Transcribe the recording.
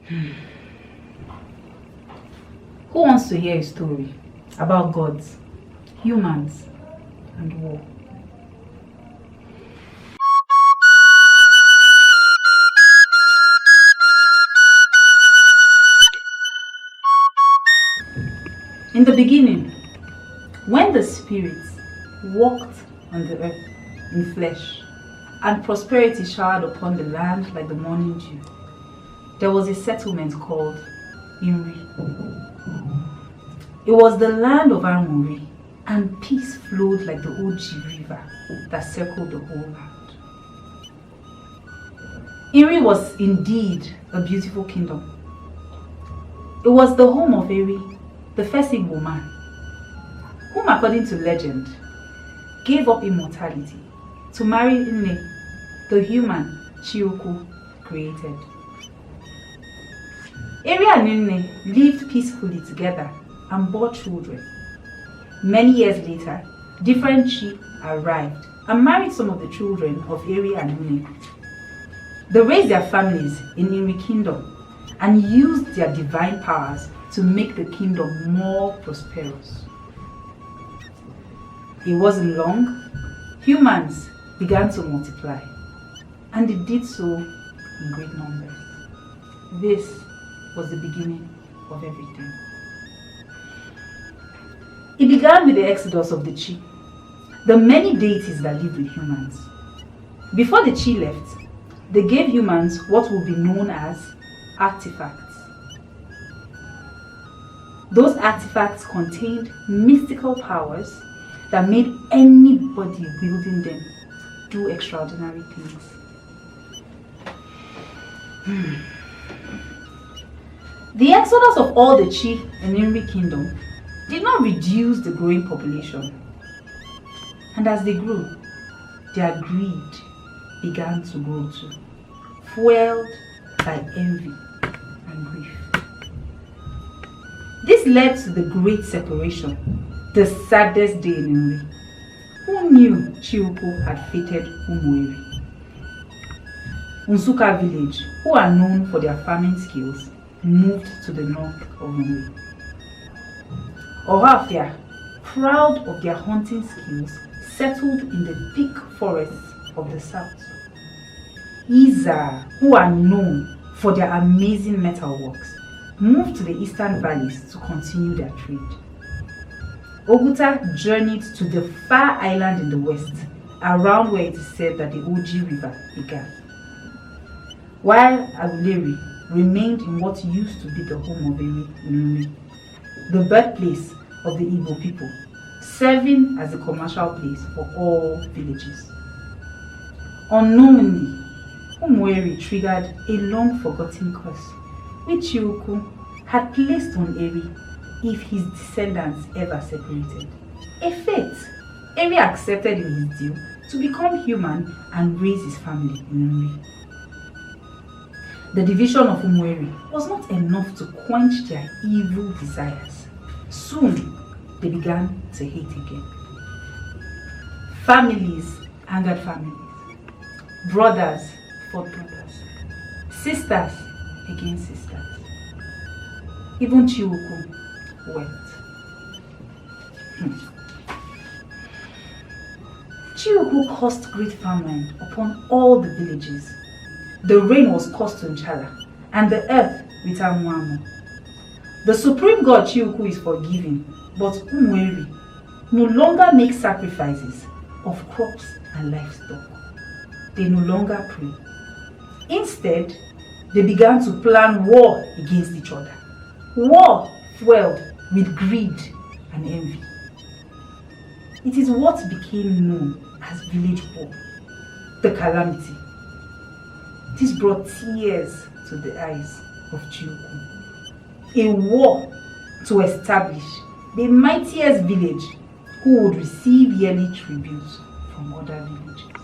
Who wants to hear a story about gods, humans, and war? In the beginning, when the spirits walked on the earth in flesh, and prosperity showered upon the land like the morning dew, there was a settlement called Inri. It was the land of Armori, and peace flowed like the Oji river that circled the whole land. Inri was indeed a beautiful kingdom. It was the home of Eri, the first Igbo man, whom according to legend, gave up immortality to marry Nne, the human Chioku created. Eri and Nne lived peacefully together and bore children. Many years later, different Chi arrived and married some of the children of Eri and Nne. They raised their families in Inri Kingdom and used their divine powers to make the kingdom more prosperous. It wasn't long, humans began to multiply, and they did so in great numbers. This was the beginning of everything. It began with the exodus of the Chi, the many deities that lived with humans. Before the Chi left, they gave humans what would be known as artifacts. Those artifacts contained mystical powers that made anybody wielding them do extraordinary things. The exodus of all the Chi in Inri Kingdom did not reduce the growing population. And as they grew, their greed began to grow too, fueled by envy and grief. This led to the great separation, the saddest day in Inri. Who knew Chioku had fated Umueri? Unsuka village, who are known for their farming skills, moved to the north of Inri. Orafia, proud of their hunting skills, settled in the thick forests of the south. Iza, who are known for their amazing metalworks, moved to the eastern valleys to continue their trade. Oguta journeyed to the far island in the west, around where it is said that the Oji River began. While Aguleri remained in what used to be the home of Eri Nri, the birthplace of the Igbo people, serving as a commercial place for all villages. Unknowingly, Umueri triggered a long-forgotten curse which Chioku had placed on Eri if his descendants ever separated. A fate Eri accepted in his deal to become human and raise his family in Nri. The division of Umueri was not enough to quench their evil desires. Soon, they began to hate again. Families angered families. Brothers fought brothers. Sisters against sisters. Even Chioku wept. Chioku caused great famine upon all the villages. The rain was caused to Nchala, and the earth with Amwamo. The supreme god Chioku is forgiving, but Umueri no longer makes sacrifices of crops and livestock. They no longer pray. Instead, they began to plan war against each other. War fueled with greed and envy. It is what became known as village war, the calamity. This brought tears to the eyes of Chioku. A war to establish the mightiest village who would receive yearly tribute from other villages.